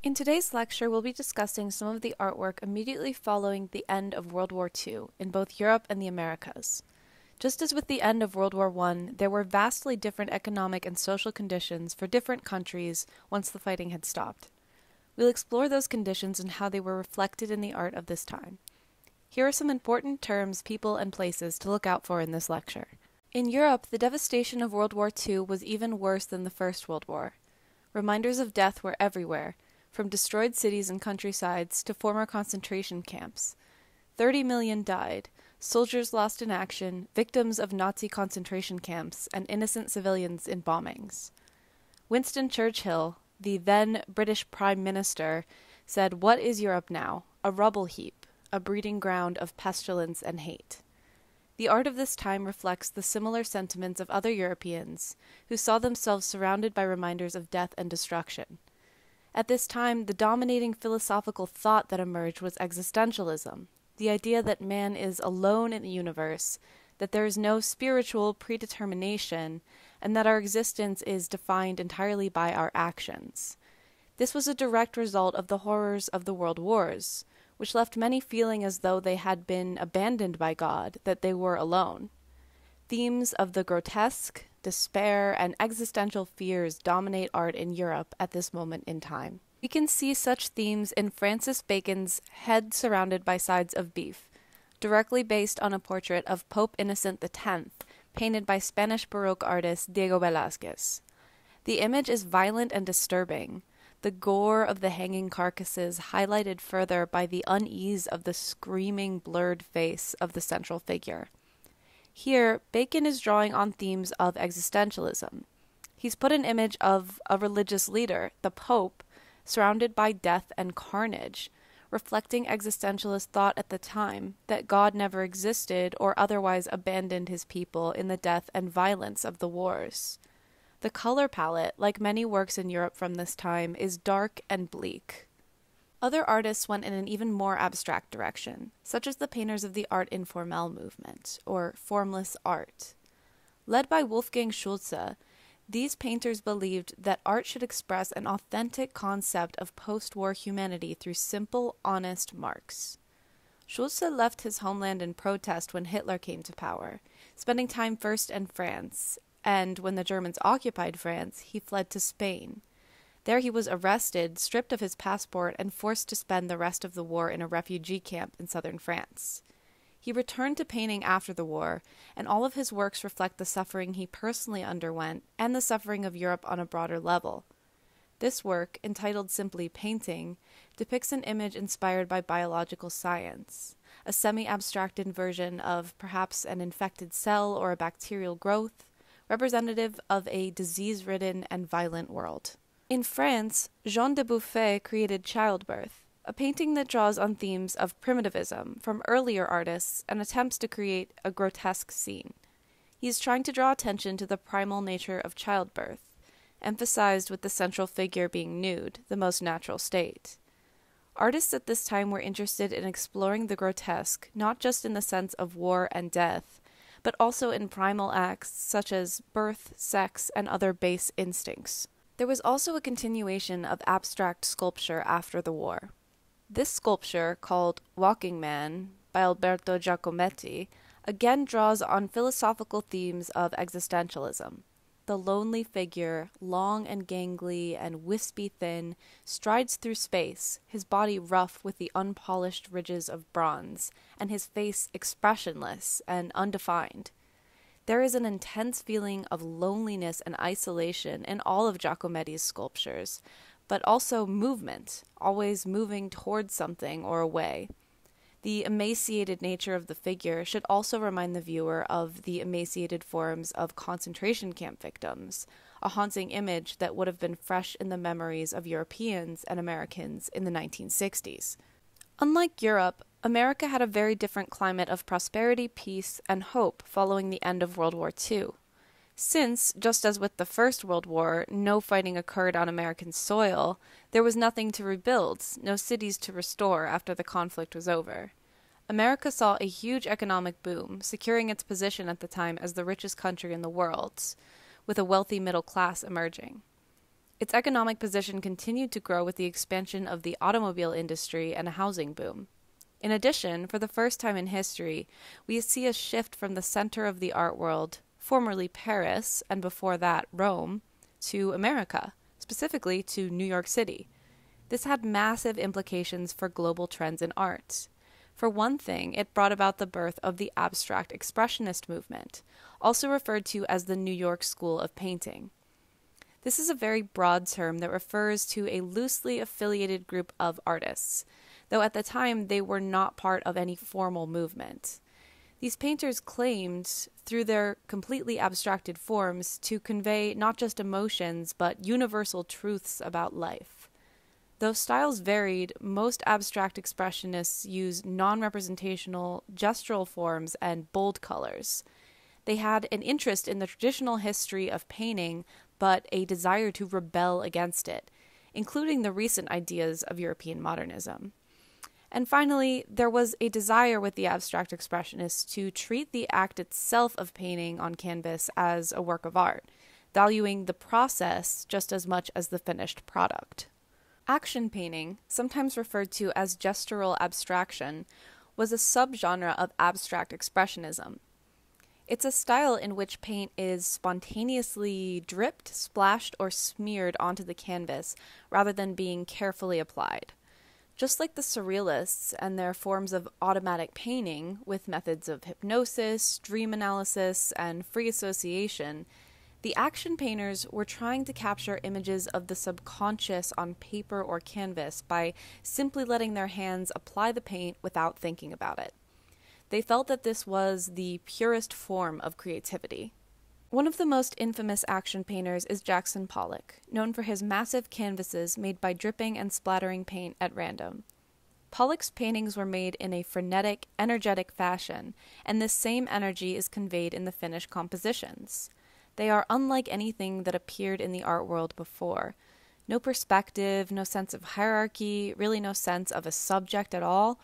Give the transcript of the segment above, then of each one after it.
In today's lecture, we'll be discussing some of the artwork immediately following the end of World War II in both Europe and the Americas. Just as with the end of World War I, there were vastly different economic and social conditions for different countries once the fighting had stopped. We'll explore those conditions and how they were reflected in the art of this time. Here are some important terms, people, and places to look out for in this lecture. In Europe, the devastation of World War II was even worse than the First World War. Reminders of death were everywhere, from destroyed cities and countrysides to former concentration camps. 30 million died, soldiers lost in action, victims of Nazi concentration camps, and innocent civilians in bombings. Winston Churchill, the then British Prime Minister, said, "What is Europe now? A rubble heap, a breeding ground of pestilence and hate." The art of this time reflects the similar sentiments of other Europeans, who saw themselves surrounded by reminders of death and destruction. At this time, the dominating philosophical thought that emerged was existentialism, the idea that man is alone in the universe, that there is no spiritual predetermination, and that our existence is defined entirely by our actions. This was a direct result of the horrors of the world wars, which left many feeling as though they had been abandoned by God, that they were alone. Themes of the grotesque, despair, and existential fears dominate art in Europe at this moment in time. We can see such themes in Francis Bacon's Head Surrounded by Sides of Beef, directly based on a portrait of Pope Innocent X, painted by Spanish Baroque artist Diego Velázquez. The image is violent and disturbing, the gore of the hanging carcasses highlighted further by the unease of the screaming, blurred face of the central figure. Here, Bacon is drawing on themes of existentialism. He's put an image of a religious leader, the Pope, surrounded by death and carnage, reflecting existentialist thought at the time that God never existed or otherwise abandoned his people in the death and violence of the wars. The color palette, like many works in Europe from this time, is dark and bleak. Other artists went in an even more abstract direction, such as the painters of the Art Informel movement, or formless art. Led by Wolfgang Schulze, these painters believed that art should express an authentic concept of post-war humanity through simple, honest marks. Schulze left his homeland in protest when Hitler came to power, spending time first in France, and when the Germans occupied France, he fled to Spain. There he was arrested, stripped of his passport, and forced to spend the rest of the war in a refugee camp in southern France. He returned to painting after the war, and all of his works reflect the suffering he personally underwent and the suffering of Europe on a broader level. This work, entitled simply Painting, depicts an image inspired by biological science, a semi-abstracted version of perhaps an infected cell or a bacterial growth, representative of a disease-ridden and violent world. In France, Jean de Buffet created Childbirth, a painting that draws on themes of primitivism from earlier artists and attempts to create a grotesque scene. He is trying to draw attention to the primal nature of childbirth, emphasized with the central figure being nude, the most natural state. Artists at this time were interested in exploring the grotesque, not just in the sense of war and death, but also in primal acts such as birth, sex, and other base instincts. There was also a continuation of abstract sculpture after the war. This sculpture, called Walking Man by Alberto Giacometti, again draws on philosophical themes of existentialism. The lonely figure, long and gangly and wispy thin, strides through space, his body rough with the unpolished ridges of bronze, and his face expressionless and undefined. There is an intense feeling of loneliness and isolation in all of Giacometti's sculptures, but also movement, always moving towards something or away. The emaciated nature of the figure should also remind the viewer of the emaciated forms of concentration camp victims, a haunting image that would have been fresh in the memories of Europeans and Americans in the 1960s. Unlike Europe, America had a very different climate of prosperity, peace, and hope following the end of World War II. Since, just as with the First World War, no fighting occurred on American soil, there was nothing to rebuild, no cities to restore after the conflict was over. America saw a huge economic boom, securing its position at the time as the richest country in the world, with a wealthy middle class emerging. Its economic position continued to grow with the expansion of the automobile industry and a housing boom. In addition, for the first time in history, we see a shift from the center of the art world, formerly Paris, and before that Rome, to America, specifically to New York City. This had massive implications for global trends in art. For one thing, it brought about the birth of the abstract expressionist movement, also referred to as the New York School of Painting. This is a very broad term that refers to a loosely affiliated group of artists, though at the time they were not part of any formal movement. These painters claimed, through their completely abstracted forms, to convey not just emotions, but universal truths about life. Though styles varied, most abstract expressionists used non-representational, gestural forms and bold colors. They had an interest in the traditional history of painting, but a desire to rebel against it, including the recent ideas of European modernism. And finally, there was a desire with the abstract expressionists to treat the act itself of painting on canvas as a work of art, valuing the process just as much as the finished product. Action painting, sometimes referred to as gestural abstraction, was a subgenre of abstract expressionism. It's a style in which paint is spontaneously dripped, splashed, or smeared onto the canvas rather than being carefully applied. Just like the Surrealists and their forms of automatic painting, with methods of hypnosis, dream analysis, and free association, the action painters were trying to capture images of the subconscious on paper or canvas by simply letting their hands apply the paint without thinking about it. They felt that this was the purest form of creativity. One of the most infamous action painters is Jackson Pollock, known for his massive canvases made by dripping and splattering paint at random. Pollock's paintings were made in a frenetic, energetic fashion, and this same energy is conveyed in the finished compositions. They are unlike anything that appeared in the art world before. No perspective, no sense of hierarchy, really no sense of a subject at all.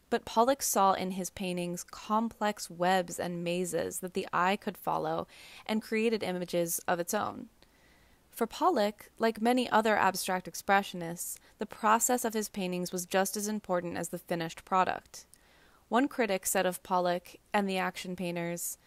But Pollock saw in his paintings complex webs and mazes that the eye could follow and created images of its own. For Pollock, like many other abstract expressionists, the process of his paintings was just as important as the finished product. One critic said of Pollock and the action painters,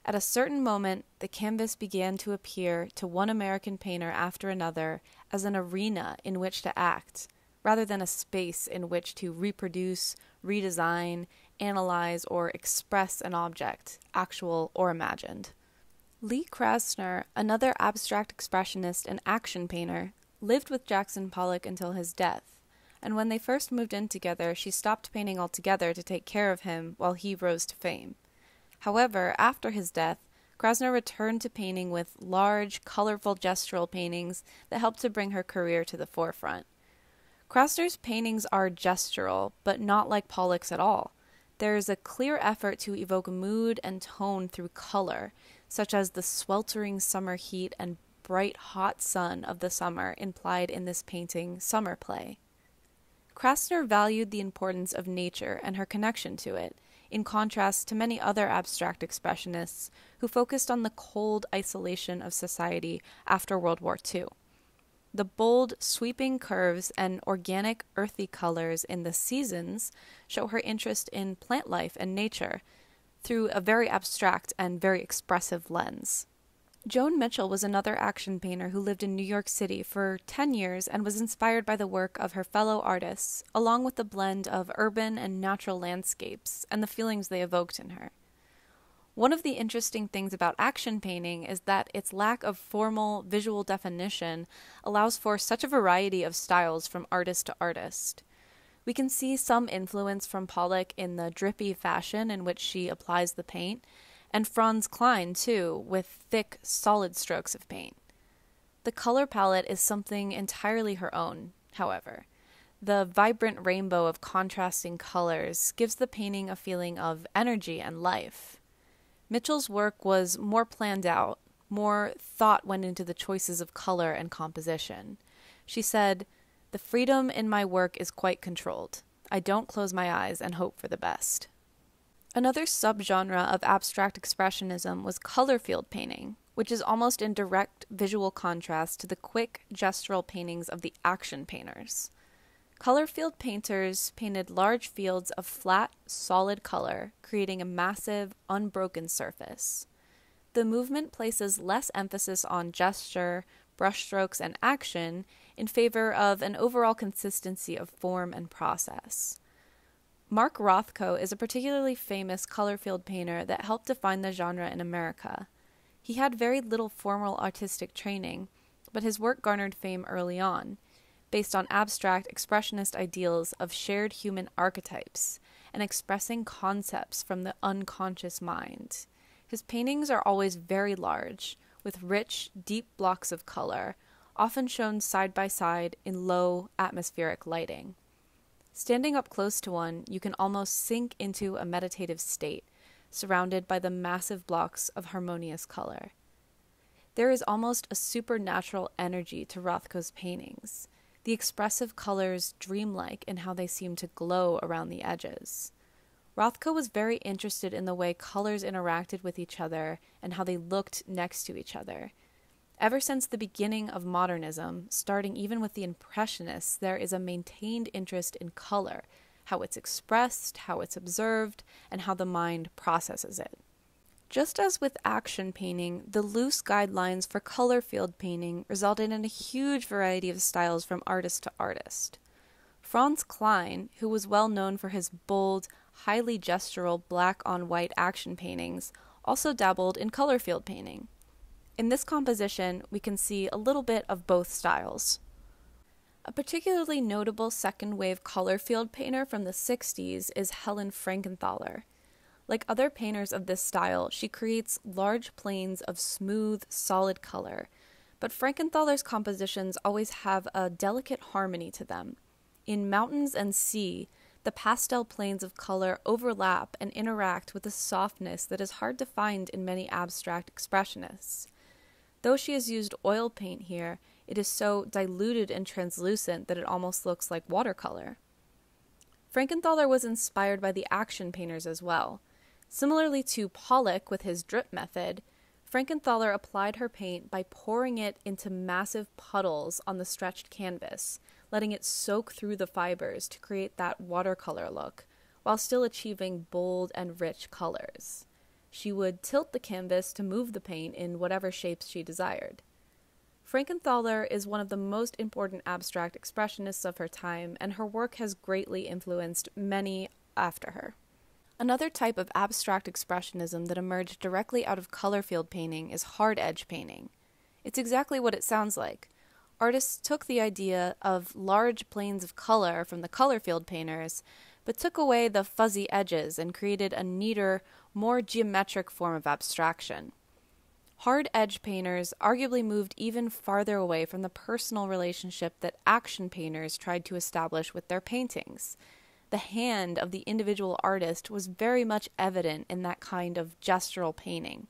"At a certain moment, the canvas began to appear to one American painter after another as an arena in which to act, rather than a space in which to reproduce, redesign, analyze, or express an object, actual or imagined." Lee Krasner, another abstract expressionist and action painter, lived with Jackson Pollock until his death, and when they first moved in together, she stopped painting altogether to take care of him while he rose to fame. However, after his death, Krasner returned to painting with large, colorful gestural paintings that helped to bring her career to the forefront. Krasner's paintings are gestural, but not like Pollock's at all. There is a clear effort to evoke mood and tone through color, such as the sweltering summer heat and bright hot sun of the summer implied in this painting, Summer Play. Krasner valued the importance of nature and her connection to it, in contrast to many other abstract expressionists who focused on the cold isolation of society after World War II. The bold, sweeping curves and organic, earthy colors in the seasons show her interest in plant life and nature through a very abstract and very expressive lens. Joan Mitchell was another action painter who lived in New York City for 10 years and was inspired by the work of her fellow artists, along with the blend of urban and natural landscapes and the feelings they evoked in her. One of the interesting things about action painting is that its lack of formal visual definition allows for such a variety of styles from artist to artist. We can see some influence from Pollock in the drippy fashion in which she applies the paint, and Franz Kline, too, with thick, solid strokes of paint. The color palette is something entirely her own, however. The vibrant rainbow of contrasting colors gives the painting a feeling of energy and life. Mitchell's work was more planned out, more thought went into the choices of color and composition. She said, "The freedom in my work is quite controlled. I don't close my eyes and hope for the best." Another subgenre of abstract expressionism was color field painting, which is almost in direct visual contrast to the quick, gestural paintings of the action painters. Color field painters painted large fields of flat, solid color, creating a massive, unbroken surface. The movement places less emphasis on gesture, brushstrokes, and action in favor of an overall consistency of form and process. Mark Rothko is a particularly famous color field painter that helped define the genre in America. He had very little formal artistic training, but his work garnered fame early on, based on abstract expressionist ideals of shared human archetypes and expressing concepts from the unconscious mind. His paintings are always very large, with rich, deep blocks of color, often shown side by side in low, atmospheric lighting. Standing up close to one, you can almost sink into a meditative state, surrounded by the massive blocks of harmonious color. There is almost a supernatural energy to Rothko's paintings, the expressive colors dreamlike in how they seem to glow around the edges. Rothko was very interested in the way colors interacted with each other and how they looked next to each other. Ever since the beginning of modernism, starting even with the Impressionists, there is a maintained interest in color, how it's expressed, how it's observed, and how the mind processes it. Just as with action painting, the loose guidelines for color field painting resulted in a huge variety of styles from artist to artist. Franz Kline, who was well known for his bold, highly gestural black-on-white action paintings, also dabbled in color field painting. In this composition, we can see a little bit of both styles. A particularly notable second-wave color field painter from the 60s is Helen Frankenthaler. Like other painters of this style, she creates large planes of smooth, solid color, but Frankenthaler's compositions always have a delicate harmony to them. In Mountains and Sea, the pastel planes of color overlap and interact with a softness that is hard to find in many abstract expressionists. Though she has used oil paint here, it is so diluted and translucent that it almost looks like watercolor. Frankenthaler was inspired by the action painters as well. Similarly to Pollock with his drip method, Frankenthaler applied her paint by pouring it into massive puddles on the stretched canvas, letting it soak through the fibers to create that watercolor look, while still achieving bold and rich colors. She would tilt the canvas to move the paint in whatever shapes she desired. Frankenthaler is one of the most important abstract expressionists of her time, and her work has greatly influenced many after her. Another type of abstract expressionism that emerged directly out of color field painting is hard edge painting. It's exactly what it sounds like. Artists took the idea of large planes of color from the color field painters, but took away the fuzzy edges and created a neater, more geometric form of abstraction. Hard edge painters arguably moved even farther away from the personal relationship that action painters tried to establish with their paintings. The hand of the individual artist was very much evident in that kind of gestural painting.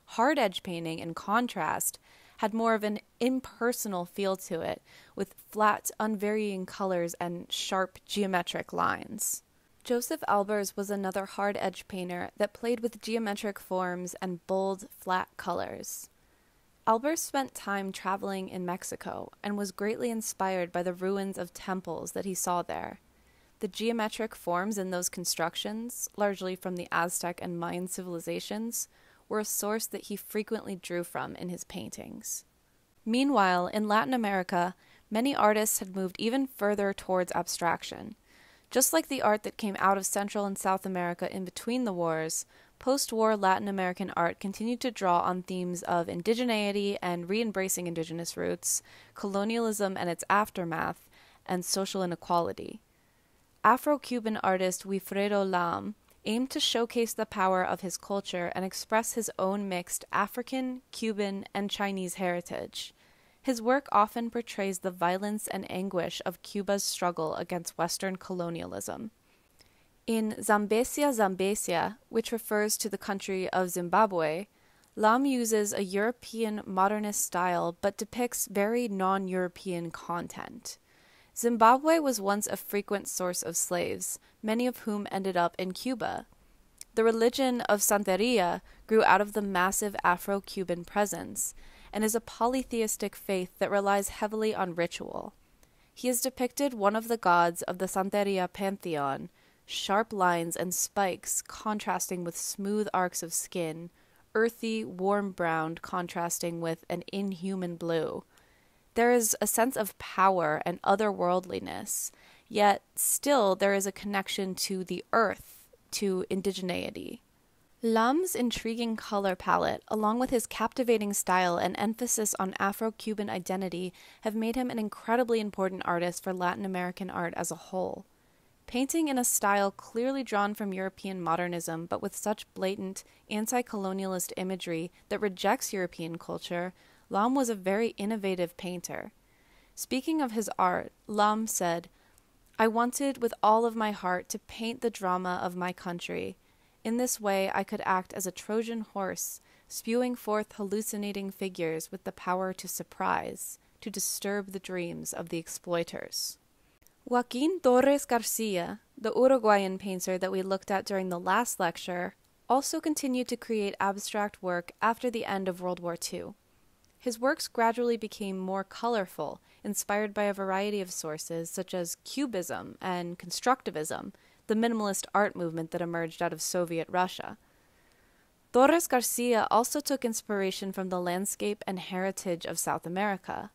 Hard edge painting, in contrast, had more of an impersonal feel to it, with flat, unvarying colors and sharp geometric lines. Joseph Albers was another hard edge painter that played with geometric forms and bold, flat colors. Albers spent time traveling in Mexico and was greatly inspired by the ruins of temples that he saw there. The geometric forms in those constructions, largely from the Aztec and Mayan civilizations, were a source that he frequently drew from in his paintings. Meanwhile, in Latin America, many artists had moved even further towards abstraction. Just like the art that came out of Central and South America in between the wars, post-war Latin American art continued to draw on themes of indigeneity and re-embracing indigenous roots, colonialism and its aftermath, and social inequality. Afro-Cuban artist Wilfredo Lam aimed to showcase the power of his culture and express his own mixed African, Cuban, and Chinese heritage. His work often portrays the violence and anguish of Cuba's struggle against Western colonialism. In Zambesia Zambesia, which refers to the country of Zimbabwe, Lam uses a European modernist style but depicts very non-European content. Zimbabwe was once a frequent source of slaves, many of whom ended up in Cuba. The religion of Santeria grew out of the massive Afro-Cuban presence and is a polytheistic faith that relies heavily on ritual. He is depicted one of the gods of the Santeria pantheon, sharp lines and spikes contrasting with smooth arcs of skin, earthy, warm-browned contrasting with an inhuman blue. There is a sense of power and otherworldliness, yet still there is a connection to the earth, to indigeneity. Lam's intriguing color palette, along with his captivating style and emphasis on Afro-Cuban identity, have made him an incredibly important artist for Latin American art as a whole. Painting in a style clearly drawn from European modernism, but with such blatant anti-colonialist imagery that rejects European culture, Lam was a very innovative painter. Speaking of his art, Lam said, "I wanted with all of my heart to paint the drama of my country. In this way I could act as a Trojan horse, spewing forth hallucinating figures with the power to surprise, to disturb the dreams of the exploiters." Joaquin Torres Garcia, the Uruguayan painter that we looked at during the last lecture, also continued to create abstract work after the end of World War II. His works gradually became more colorful, inspired by a variety of sources such as Cubism and Constructivism, the minimalist art movement that emerged out of Soviet Russia. Torres Garcia also took inspiration from the landscape and heritage of South America.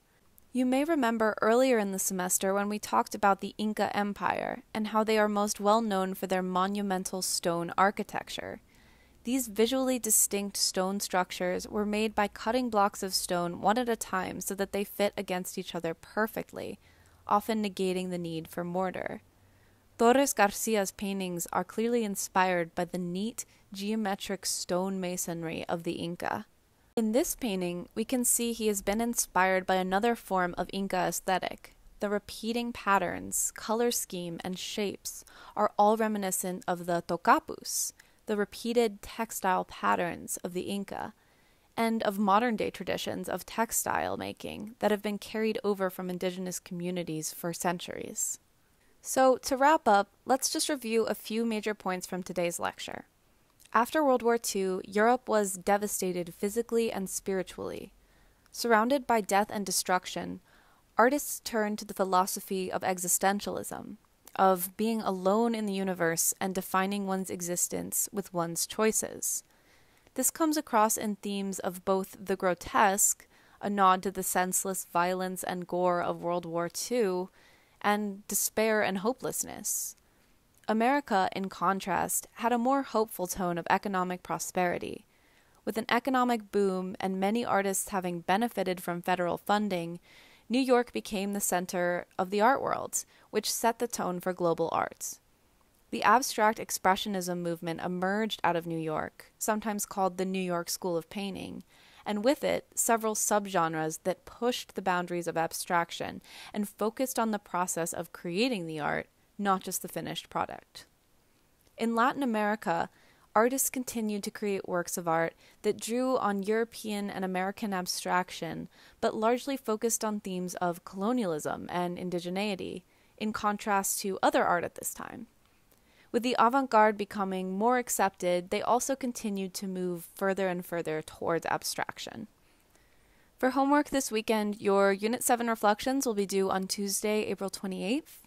You may remember earlier in the semester when we talked about the Inca Empire and how they are most well known for their monumental stone architecture. These visually distinct stone structures were made by cutting blocks of stone one at a time so that they fit against each other perfectly, often negating the need for mortar. Torres Garcia's paintings are clearly inspired by the neat, geometric stone masonry of the Inca. In this painting, we can see he has been inspired by another form of Inca aesthetic. The repeating patterns, color scheme, and shapes are all reminiscent of the tocapus, the repeated textile patterns of the Inca, and of modern-day traditions of textile making that have been carried over from indigenous communities for centuries. So, to wrap up, let's just review a few major points from today's lecture. After World War II, Europe was devastated physically and spiritually. Surrounded by death and destruction, artists turned to the philosophy of existentialism, of being alone in the universe and defining one's existence with one's choices. This comes across in themes of both the grotesque, a nod to the senseless violence and gore of World War II, and despair and hopelessness. America, in contrast, had a more hopeful tone of economic prosperity. With an economic boom and many artists having benefited from federal funding, New York became the center of the art world, which set the tone for global art. The abstract expressionism movement emerged out of New York, sometimes called the New York School of Painting, and with it, several subgenres that pushed the boundaries of abstraction and focused on the process of creating the art, not just the finished product. In Latin America, artists continued to create works of art that drew on European and American abstraction, but largely focused on themes of colonialism and indigeneity, in contrast to other art at this time. With the avant-garde becoming more accepted, they also continued to move further and further towards abstraction. For homework this weekend, your Unit 7 reflections will be due on Tuesday, April 28th.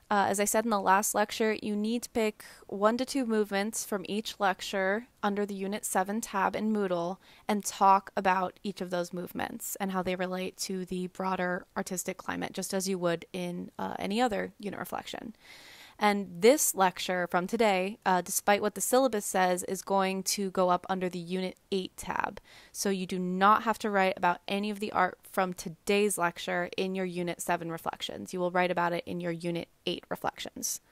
As I said in the last lecture, you need to pick 1 to 2 movements from each lecture under the Unit 7 tab in Moodle and talk about each of those movements and how they relate to the broader artistic climate, just as you would in any other unit reflection. And this lecture from today, despite what the syllabus says, is going to go up under the Unit 8 tab. So you do not have to write about any of the art from today's lecture in your Unit 7 reflections. You will write about it in your Unit 8 reflections.